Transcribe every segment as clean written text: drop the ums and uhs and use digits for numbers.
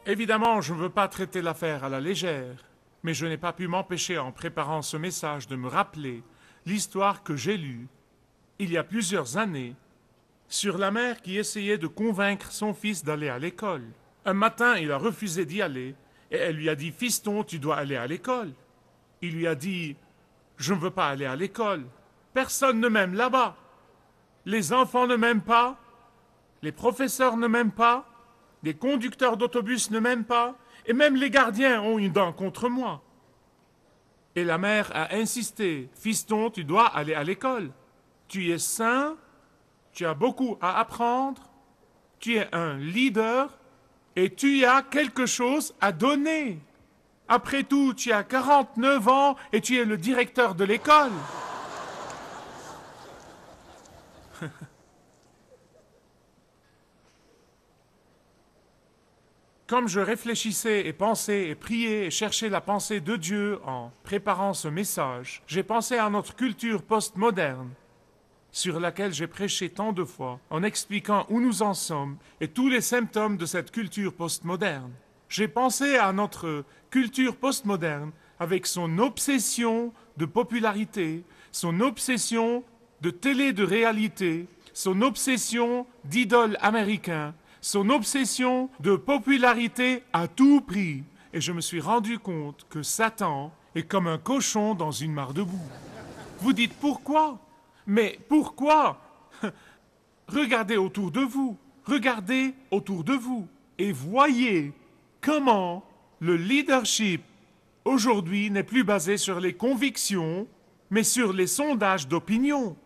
Évidemment, je ne veux pas traiter l'affaire à la légère, mais je n'ai pas pu m'empêcher en préparant ce message de me rappeler l'histoire que j'ai lue, il y a plusieurs années, sur la mère qui essayait de convaincre son fils d'aller à l'école. Un matin, il a refusé d'y aller, et elle lui a dit « Fiston, tu dois aller à l'école ». Il lui a dit « Je ne veux pas aller à l'école. Personne ne m'aime là-bas. Les enfants ne m'aiment pas. Les professeurs ne m'aiment pas. Les conducteurs d'autobus ne m'aiment pas. Et même les gardiens ont une dent contre moi. » Et la mère a insisté « Fiston, tu dois aller à l'école. Tu es sain, tu as beaucoup à apprendre, tu es un leader et tu as quelque chose à donner. Après tout, tu as 49 ans et tu es le directeur de l'école. » Comme je réfléchissais et pensais et priais et cherchais la pensée de Dieu en préparant ce message, j'ai pensé à notre culture postmoderne, sur laquelle j'ai prêché tant de fois, en expliquant où nous en sommes et tous les symptômes de cette culture postmoderne. J'ai pensé à notre culture postmoderne avec son obsession de popularité, son obsession de télé de réalité, son obsession d'idole américain, son obsession de popularité à tout prix. Et je me suis rendu compte que Satan est comme un cochon dans une mare de boue. Vous dites pourquoi ? Mais pourquoi ? Regardez autour de vous et voyez comment le leadership aujourd'hui n'est plus basé sur les convictions, mais sur les sondages d'opinion.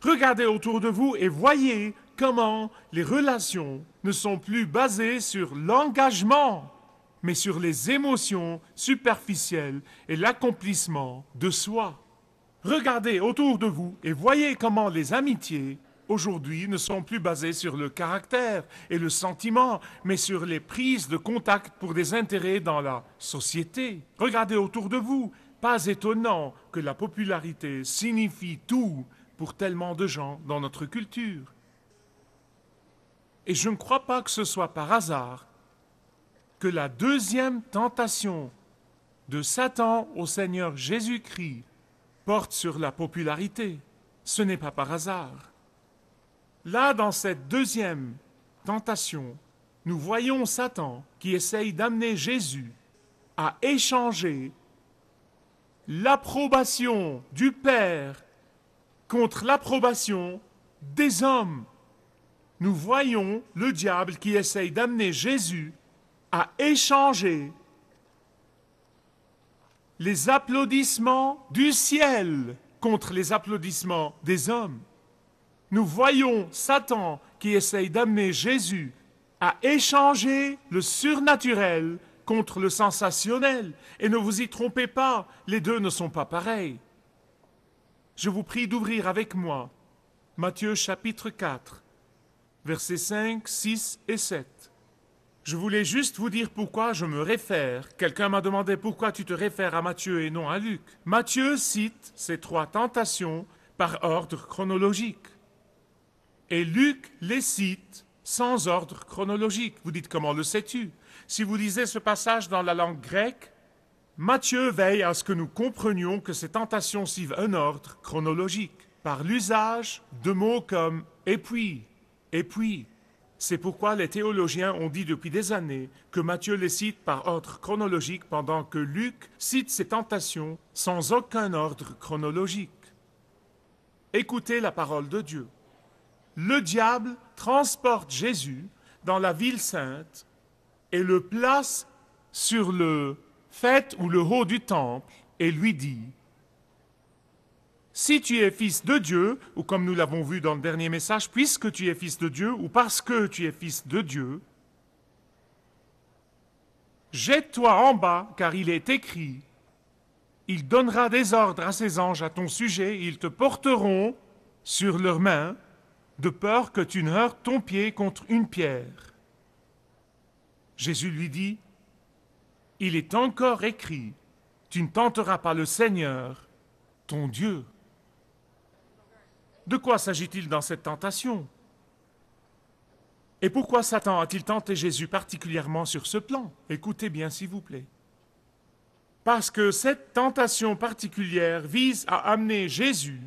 Regardez autour de vous et voyez comment les relations ne sont plus basées sur l'engagement, mais sur les émotions superficielles et l'accomplissement de soi. Regardez autour de vous et voyez comment les amitiés aujourd'hui ne sont plus basées sur le caractère et le sentiment, mais sur les prises de contact pour des intérêts dans la société. Regardez autour de vous, pas étonnant que la popularité signifie tout pour tellement de gens dans notre culture. Et je ne crois pas que ce soit par hasard que la deuxième tentation de Satan au Seigneur Jésus-Christ porte sur la popularité. Ce n'est pas par hasard. Là, dans cette deuxième tentation, nous voyons Satan qui essaye d'amener Jésus à échanger l'approbation du Père contre l'approbation des hommes. Nous voyons le diable qui essaye d'amener Jésus à échanger les applaudissements du ciel contre les applaudissements des hommes. Nous voyons Satan qui essaye d'amener Jésus à échanger le surnaturel contre le sensationnel. Et ne vous y trompez pas, les deux ne sont pas pareils. Je vous prie d'ouvrir avec moi Matthieu chapitre 4, versets 5, 6 et 7. Je voulais juste vous dire pourquoi je me réfère. Quelqu'un m'a demandé pourquoi tu te réfères à Matthieu et non à Luc. Matthieu cite ces trois tentations par ordre chronologique. Et Luc les cite sans ordre chronologique. Vous dites, comment le sais-tu? Si vous lisez ce passage dans la langue grecque, Matthieu veille à ce que nous comprenions que ces tentations suivent un ordre chronologique, par l'usage de mots comme « et puis ». C'est pourquoi les théologiens ont dit depuis des années que Matthieu les cite par ordre chronologique pendant que Luc cite ces tentations sans aucun ordre chronologique. Écoutez la parole de Dieu. Le diable transporte Jésus dans la ville sainte et le place sur le faîte ou le haut du temple et lui dit « Si tu es fils de Dieu, ou comme nous l'avons vu dans le dernier message, puisque tu es fils de Dieu, ou parce que tu es fils de Dieu, jette-toi en bas, car il est écrit, il donnera des ordres à ses anges à ton sujet, ils te porteront sur leurs mains, de peur que tu ne heurtes ton pied contre une pierre. » Jésus lui dit, « Il est encore écrit, tu ne tenteras pas le Seigneur, ton Dieu. » De quoi s'agit-il dans cette tentation? Et pourquoi Satan a-t-il tenté Jésus particulièrement sur ce plan? Écoutez bien, s'il vous plaît. Parce que cette tentation particulière vise à amener Jésus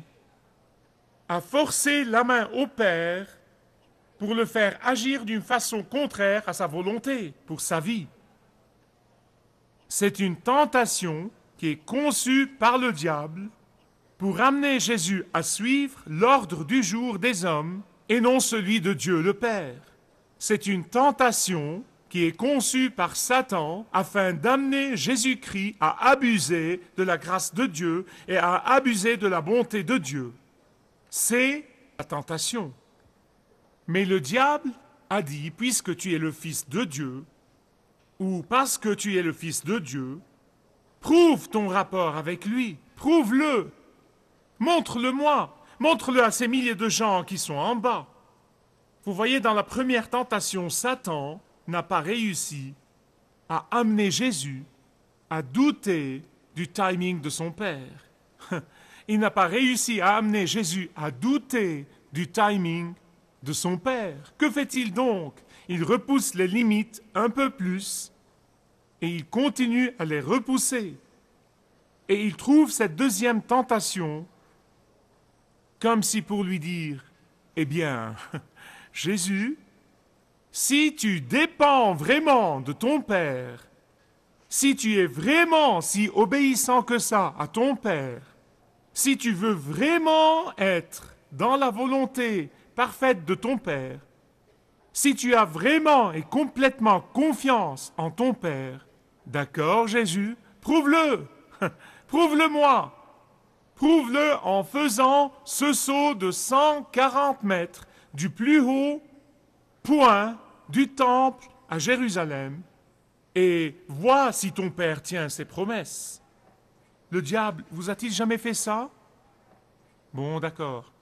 à forcer la main au Père pour le faire agir d'une façon contraire à sa volonté, pour sa vie. C'est une tentation qui est conçue par le diable pour amener Jésus à suivre l'ordre du jour des hommes et non celui de Dieu le Père. C'est une tentation qui est conçue par Satan afin d'amener Jésus-Christ à abuser de la grâce de Dieu et à abuser de la bonté de Dieu. C'est la tentation. Mais le diable a dit, puisque tu es le Fils de Dieu, ou parce que tu es le Fils de Dieu, prouve ton rapport avec lui, prouve-le, montre-le-moi, montre-le à ces milliers de gens qui sont en bas. Vous voyez, dans la première tentation, Satan n'a pas réussi à amener Jésus à douter du timing de son Père. Il n'a pas réussi à amener Jésus à douter du timing de son Père. Que fait-il donc? Il repousse les limites un peu plus et il continue à les repousser. Et il trouve cette deuxième tentation comme si pour lui dire, eh bien, Jésus, si tu dépends vraiment de ton Père, si tu es vraiment si obéissant que ça à ton Père, si tu veux vraiment être dans la volonté parfaite de ton Père, si tu as vraiment et complètement confiance en ton Père, d'accord Jésus, prouve-le, prouve-le-moi, prouve-le en faisant ce saut de 140 mètres du plus haut point du temple à Jérusalem et vois si ton Père tient ses promesses. Le diable vous a-t-il jamais fait ça? Bon, d'accord.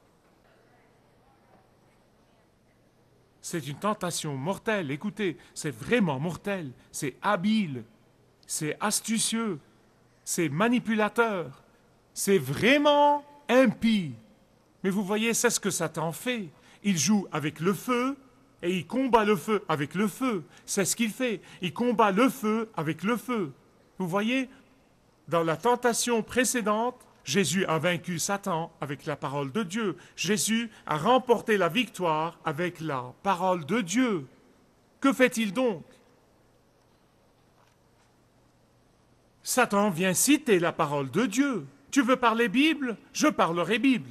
C'est une tentation mortelle, écoutez, c'est vraiment mortel, c'est habile, c'est astucieux, c'est manipulateur, c'est vraiment impie. Mais vous voyez, c'est ce que Satan fait. Il joue avec le feu et il combat le feu avec le feu. C'est ce qu'il fait. Il combat le feu avec le feu. Vous voyez, dans la tentation précédente, Jésus a vaincu Satan avec la parole de Dieu. Jésus a remporté la victoire avec la parole de Dieu. Que fait-il donc? Satan vient citer la parole de Dieu. Tu veux parler Bible? Je parlerai Bible.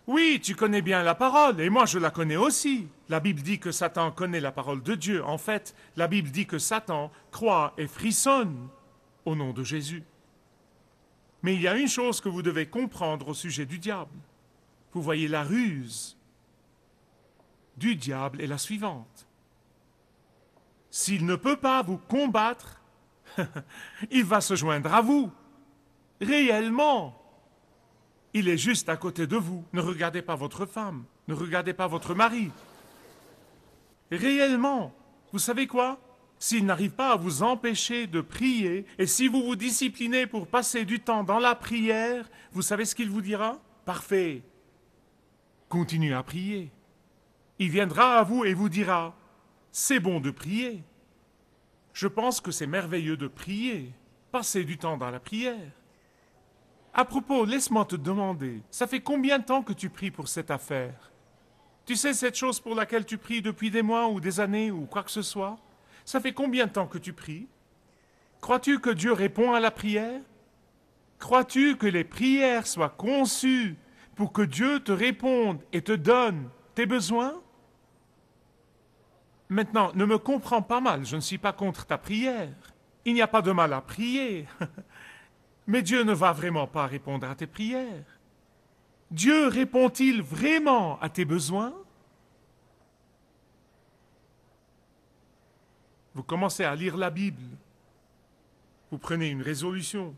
Oui, tu connais bien la parole, et moi je la connais aussi. La Bible dit que Satan connaît la parole de Dieu. En fait, la Bible dit que Satan croit et frissonne au nom de Jésus. Mais il y a une chose que vous devez comprendre au sujet du diable. Vous voyez, la ruse du diable est la suivante. S'il ne peut pas vous combattre, il va se joindre à vous. Réellement. Il est juste à côté de vous. Ne regardez pas votre femme. Ne regardez pas votre mari. Réellement. Vous savez quoi? S'il n'arrive pas à vous empêcher de prier, et si vous vous disciplinez pour passer du temps dans la prière, vous savez ce qu'il vous dira? Parfait. Continuez à prier. Il viendra à vous et vous dira, c'est bon de prier. Je pense que c'est merveilleux de prier. Passer du temps dans la prière. À propos, laisse-moi te demander, ça fait combien de temps que tu pries pour cette affaire? Tu sais cette chose pour laquelle tu pries depuis des mois ou des années ou quoi que ce soit? Ça fait combien de temps que tu pries? Crois-tu que Dieu répond à la prière? Crois-tu que les prières soient conçues pour que Dieu te réponde et te donne tes besoins? Maintenant, ne me comprends pas mal, je ne suis pas contre ta prière. Il n'y a pas de mal à prier. Mais Dieu ne va vraiment pas répondre à tes prières. Dieu répond-il vraiment à tes besoins? Vous commencez à lire la Bible. Vous prenez une résolution.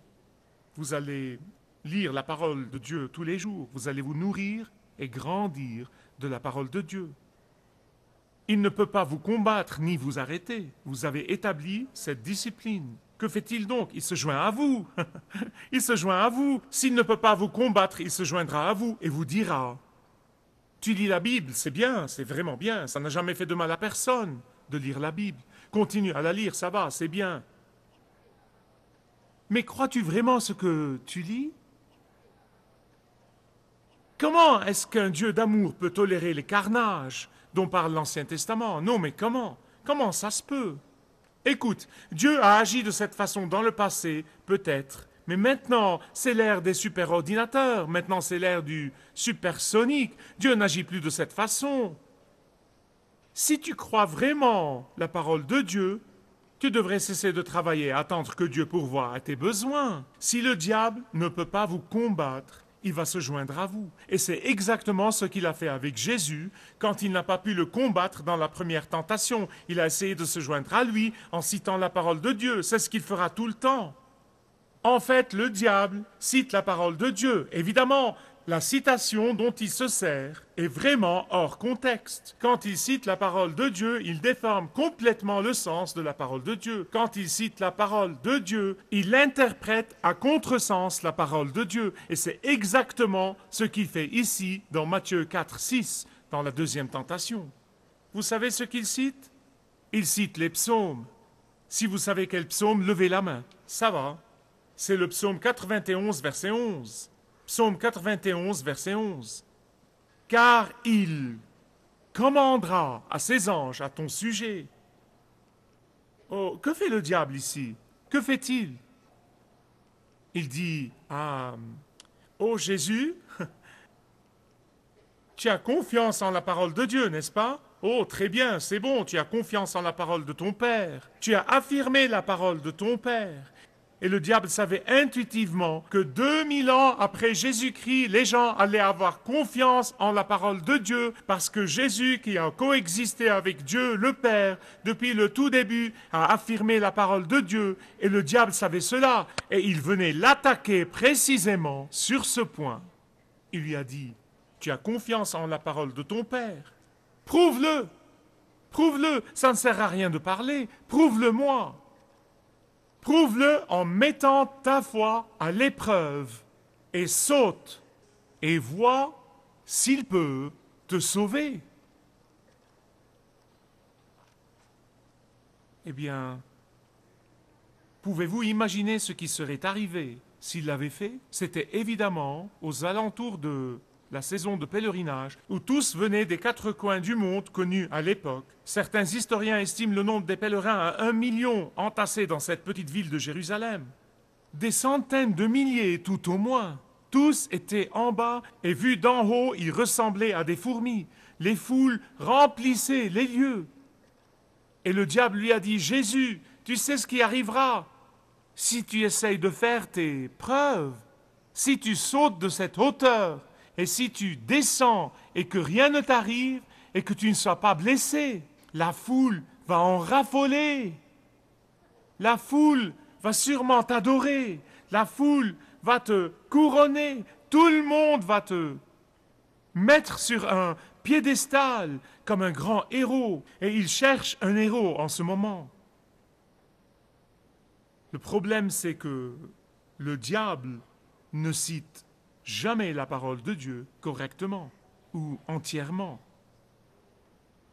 Vous allez lire la parole de Dieu tous les jours. Vous allez vous nourrir et grandir de la parole de Dieu. Il ne peut pas vous combattre ni vous arrêter. Vous avez établi cette discipline. Que fait-il donc? Il se joint à vous. Il se joint à vous. S'il ne peut pas vous combattre, il se joindra à vous et vous dira, Tu lis la Bible, c'est bien, c'est vraiment bien. Ça n'a jamais fait de mal à personne de lire la Bible. Continue à la lire, ça va, c'est bien. Mais crois-tu vraiment ce que tu lis? Comment est-ce qu'un Dieu d'amour peut tolérer les carnages dont parle l'Ancien Testament? Non, mais comment? Comment ça se peut? Écoute, Dieu a agi de cette façon dans le passé, peut-être, mais maintenant, c'est l'ère des superordinateurs, maintenant c'est l'ère du supersonique. Dieu n'agit plus de cette façon. Si tu crois vraiment la parole de Dieu, tu devrais cesser de travailler, attendre que Dieu pourvoie à tes besoins. Si le diable ne peut pas vous combattre, il va se joindre à vous. Et c'est exactement ce qu'il a fait avec Jésus quand il n'a pas pu le combattre dans la première tentation. Il a essayé de se joindre à lui en citant la parole de Dieu. C'est ce qu'il fera tout le temps. En fait, le diable cite la parole de Dieu. Évidemment, la citation dont il se sert est vraiment hors contexte. Quand il cite la parole de Dieu, il déforme complètement le sens de la parole de Dieu. Quand il cite la parole de Dieu, il interprète à contresens la parole de Dieu. Et c'est exactement ce qu'il fait ici dans Matthieu 4, 6, dans la deuxième tentation. Vous savez ce qu'il cite? Il cite les psaumes. Si vous savez quel psaume, levez la main. Ça va. C'est le psaume 91, verset 11. Psaume 91, verset 11. Car il commandera à ses anges à ton sujet. Oh, que fait le diable ici? Que fait-il? Il dit, oh Jésus, tu as confiance en la parole de Dieu, n'est-ce pas? Oh, très bien, c'est bon, tu as confiance en la parole de ton Père. Tu as affirmé la parole de ton Père. Et le diable savait intuitivement que 2000 ans après Jésus-Christ, les gens allaient avoir confiance en la parole de Dieu parce que Jésus, qui a coexisté avec Dieu, le Père, depuis le tout début, a affirmé la parole de Dieu. Et le diable savait cela. Et il venait l'attaquer précisément sur ce point. Il lui a dit, tu as confiance en la parole de ton Père. Prouve-le. Prouve-le. Ça ne sert à rien de parler. Prouve-le-moi. Prouve-le en mettant ta foi à l'épreuve et saute et vois s'il peut te sauver. Eh bien, pouvez-vous imaginer ce qui serait arrivé s'il l'avait fait? C'était évidemment aux alentours de la saison de pèlerinage, où tous venaient des 4 coins du monde connus à l'époque. Certains historiens estiment le nombre des pèlerins à 1 million entassés dans cette petite ville de Jérusalem. Des centaines de milliers tout au moins. Tous étaient en bas et vus d'en haut, ils ressemblaient à des fourmis. Les foules remplissaient les lieux. Et le diable lui a dit, Jésus, tu sais ce qui arrivera si tu essayes de faire tes preuves, si tu sautes de cette hauteur, et si tu descends et que rien ne t'arrive et que tu ne sois pas blessé, la foule va en raffoler. La foule va sûrement t'adorer. La foule va te couronner. Tout le monde va te mettre sur un piédestal comme un grand héros. Et il cherche un héros en ce moment. Le problème, c'est que le diable ne cite jamais la parole de Dieu correctement ou entièrement.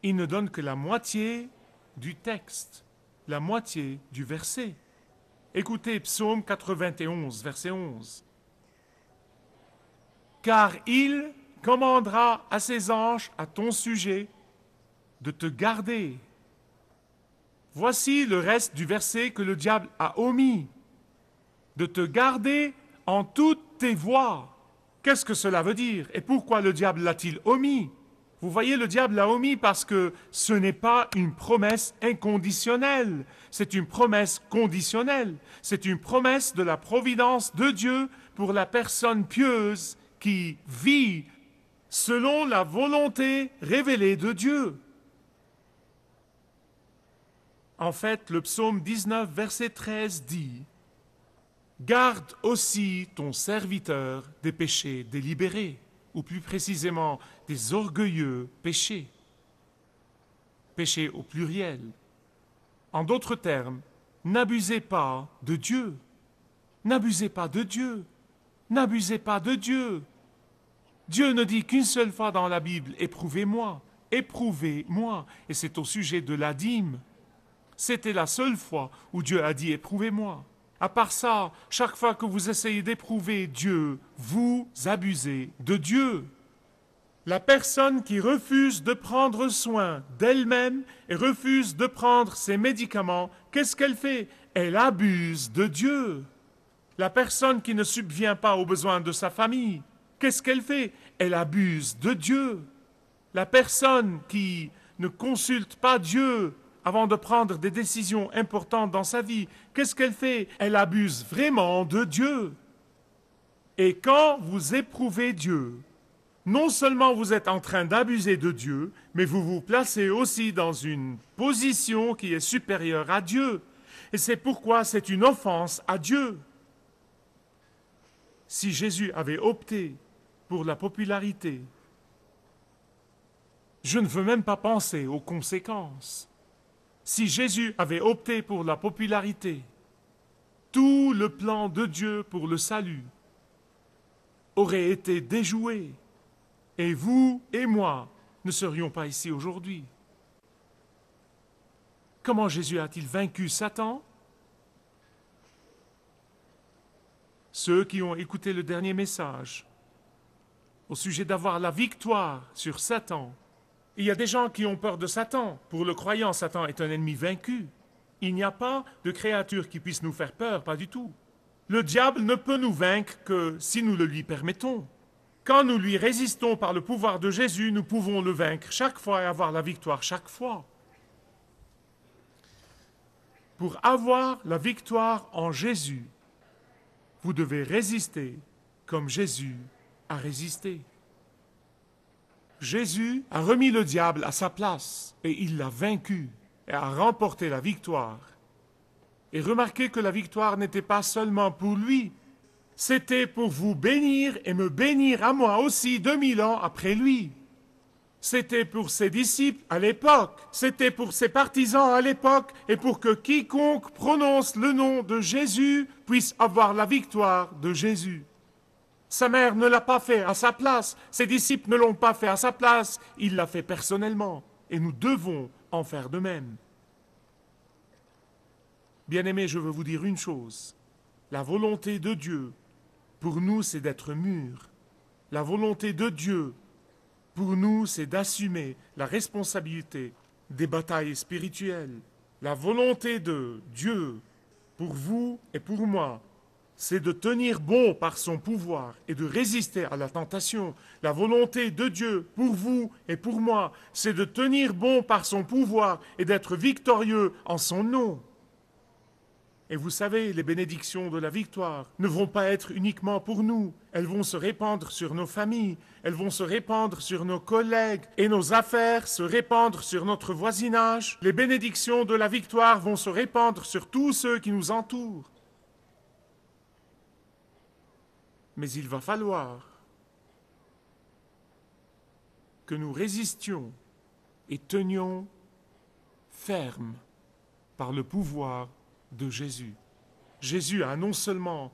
Il ne donne que la moitié du texte, la moitié du verset. Écoutez Psaume 91, verset 11. Car il commandera à ses anges à ton sujet de te garder. Voici le reste du verset que le diable a omis. De te garder en toutes tes voies. Qu'est-ce que cela veut dire? Et pourquoi le diable l'a-t-il omis? Vous voyez, le diable l'a omis parce que ce n'est pas une promesse inconditionnelle, c'est une promesse conditionnelle. C'est une promesse de la providence de Dieu pour la personne pieuse qui vit selon la volonté révélée de Dieu. En fait, le psaume 19, verset 13 dit « Garde aussi ton serviteur des péchés délibérés » ou plus précisément des orgueilleux péchés. Péchés au pluriel. En d'autres termes, n'abusez pas de Dieu. N'abusez pas de Dieu. N'abusez pas de Dieu. Dieu ne dit qu'une seule fois dans la Bible, éprouvez-moi, éprouvez-moi. Et c'est au sujet de la dîme. C'était la seule fois où Dieu a dit éprouvez-moi. À part ça, chaque fois que vous essayez d'éprouver Dieu, vous abusez de Dieu. La personne qui refuse de prendre soin d'elle-même et refuse de prendre ses médicaments, qu'est-ce qu'elle fait? Elle abuse de Dieu. La personne qui ne subvient pas aux besoins de sa famille, qu'est-ce qu'elle fait? Elle abuse de Dieu. La personne qui ne consulte pas Dieu avant de prendre des décisions importantes dans sa vie, qu'est-ce qu'elle fait? Elle abuse vraiment de Dieu. Et quand vous éprouvez Dieu, non seulement vous êtes en train d'abuser de Dieu, mais vous vous placez aussi dans une position qui est supérieure à Dieu. Et c'est pourquoi c'est une offense à Dieu. Si Jésus avait opté pour la popularité, je ne veux même pas penser aux conséquences. Si Jésus avait opté pour la popularité, tout le plan de Dieu pour le salut aurait été déjoué. Et vous et moi ne serions pas ici aujourd'hui. Comment Jésus a-t-il vaincu Satan? Ceux qui ont écouté le dernier message au sujet d'avoir la victoire sur Satan. Il y a des gens qui ont peur de Satan. Pour le croyant, Satan est un ennemi vaincu. Il n'y a pas de créature qui puisse nous faire peur, pas du tout. Le diable ne peut nous vaincre que si nous le lui permettons. Quand nous lui résistons par le pouvoir de Jésus, nous pouvons le vaincre chaque fois et avoir la victoire chaque fois. Pour avoir la victoire en Jésus, vous devez résister comme Jésus a résisté. Jésus a remis le diable à sa place et il l'a vaincu et a remporté la victoire. Et remarquez que la victoire n'était pas seulement pour lui, c'était pour vous bénir et me bénir à moi aussi 2000 ans après lui. C'était pour ses disciples à l'époque, c'était pour ses partisans à l'époque et pour que quiconque prononce le nom de Jésus puisse avoir la victoire de Jésus. Sa mère ne l'a pas fait à sa place, ses disciples ne l'ont pas fait à sa place, il l'a fait personnellement et nous devons en faire de même. Bien-aimés, je veux vous dire une chose, la volonté de Dieu pour nous, c'est d'être mûrs. La volonté de Dieu, pour nous, c'est d'assumer la responsabilité des batailles spirituelles. La volonté de Dieu, pour vous et pour moi, c'est de tenir bon par son pouvoir et de résister à la tentation. La volonté de Dieu, pour vous et pour moi, c'est de tenir bon par son pouvoir et d'être victorieux en son nom. Et vous savez, les bénédictions de la victoire ne vont pas être uniquement pour nous. Elles vont se répandre sur nos familles, elles vont se répandre sur nos collègues et nos affaires, se répandre sur notre voisinage. Les bénédictions de la victoire vont se répandre sur tous ceux qui nous entourent. Mais il va falloir que nous résistions et tenions ferme par le pouvoir de Jésus. Jésus a non seulement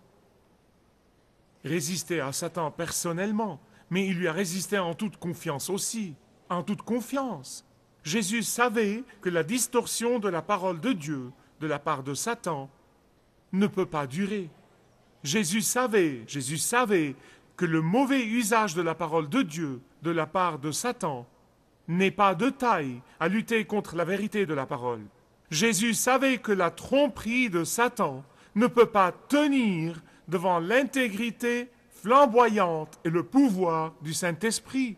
résisté à Satan personnellement, mais il lui a résisté en toute confiance aussi, en toute confiance. Jésus savait que la distorsion de la parole de Dieu de la part de Satan ne peut pas durer. Jésus savait que le mauvais usage de la parole de Dieu de la part de Satan n'est pas de taille à lutter contre la vérité de la parole. Jésus savait que la tromperie de Satan ne peut pas tenir devant l'intégrité flamboyante et le pouvoir du Saint-Esprit.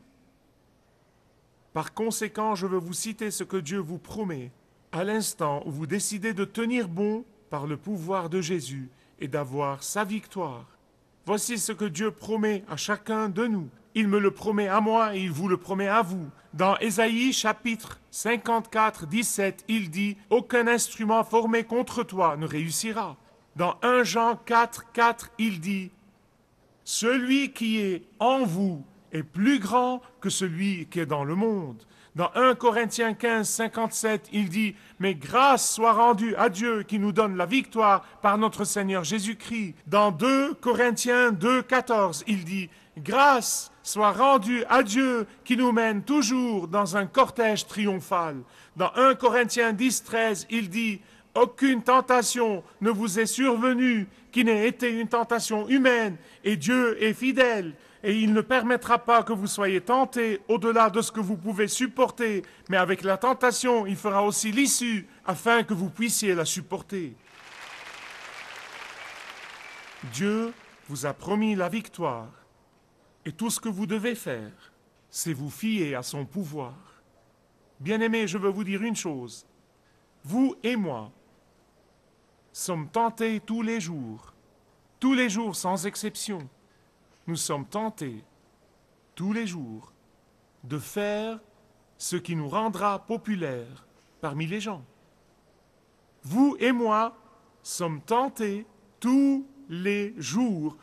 Par conséquent, je veux vous citer ce que Dieu vous promet à l'instant où vous décidez de tenir bon par le pouvoir de Jésus et d'avoir sa victoire. Voici ce que Dieu promet à chacun de nous. Il me le promet à moi et il vous le promet à vous. Dans Ésaïe chapitre 54, 17, il dit « Aucun instrument formé contre toi ne réussira ». Dans 1 Jean 4, 4, il dit « Celui qui est en vous est plus grand que celui qui est dans le monde. Dans 1 Corinthiens 15, 57, il dit « Mais grâce soit rendue à Dieu qui nous donne la victoire par notre Seigneur Jésus-Christ. » Dans 2 Corinthiens 2, 14, il dit « Grâce soit rendue à Dieu qui nous mène toujours dans un cortège triomphal. » Dans 1 Corinthiens 10, 13, il dit « Aucune tentation ne vous est survenue qui n'ait été une tentation humaine, et Dieu est fidèle. » Et il ne permettra pas que vous soyez tentés au-delà de ce que vous pouvez supporter, mais avec la tentation, il fera aussi l'issue afin que vous puissiez la supporter. Dieu vous a promis la victoire, et tout ce que vous devez faire, c'est vous fier à son pouvoir. Bien-aimés, je veux vous dire une chose. Vous et moi sommes tentés tous les jours sans exception. Nous sommes tentés, tous les jours, de faire ce qui nous rendra populaires parmi les gens. Vous et moi sommes tentés, tous les jours,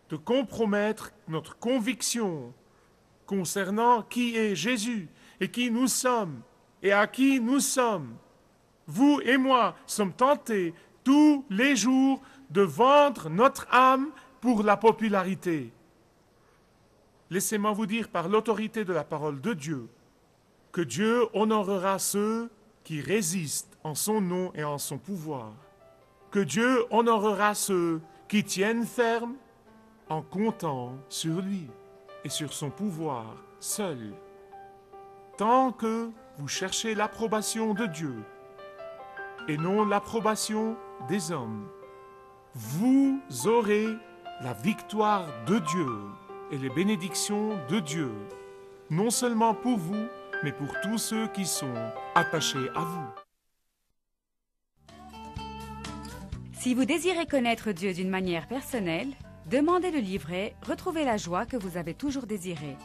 de compromettre notre conviction concernant qui est Jésus et qui nous sommes et à qui nous sommes. Vous et moi sommes tentés, tous les jours, de vendre notre âme pour la popularité. Laissez-moi vous dire par l'autorité de la parole de Dieu que Dieu honorera ceux qui résistent en son nom et en son pouvoir. Que Dieu honorera ceux qui tiennent ferme en comptant sur lui et sur son pouvoir seul. Tant que vous cherchez l'approbation de Dieu et non l'approbation des hommes, vous aurez la victoire de Dieu et les bénédictions de Dieu, non seulement pour vous, mais pour tous ceux qui sont attachés à vous. Si vous désirez connaître Dieu d'une manière personnelle, demandez le livret « Retrouvez la joie que vous avez toujours désirée »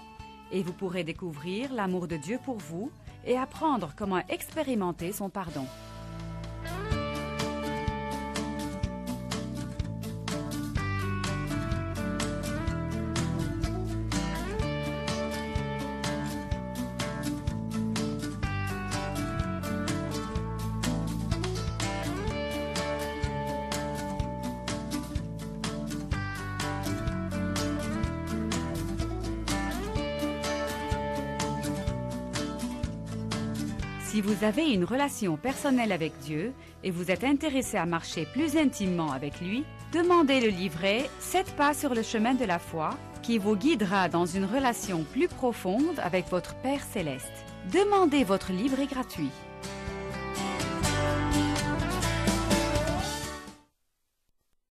et vous pourrez découvrir l'amour de Dieu pour vous et apprendre comment expérimenter son pardon. Si vous avez une relation personnelle avec Dieu et vous êtes intéressé à marcher plus intimement avec lui, demandez le livret « 7 pas sur le chemin de la foi » qui vous guidera dans une relation plus profonde avec votre Père Céleste. Demandez votre livret gratuit.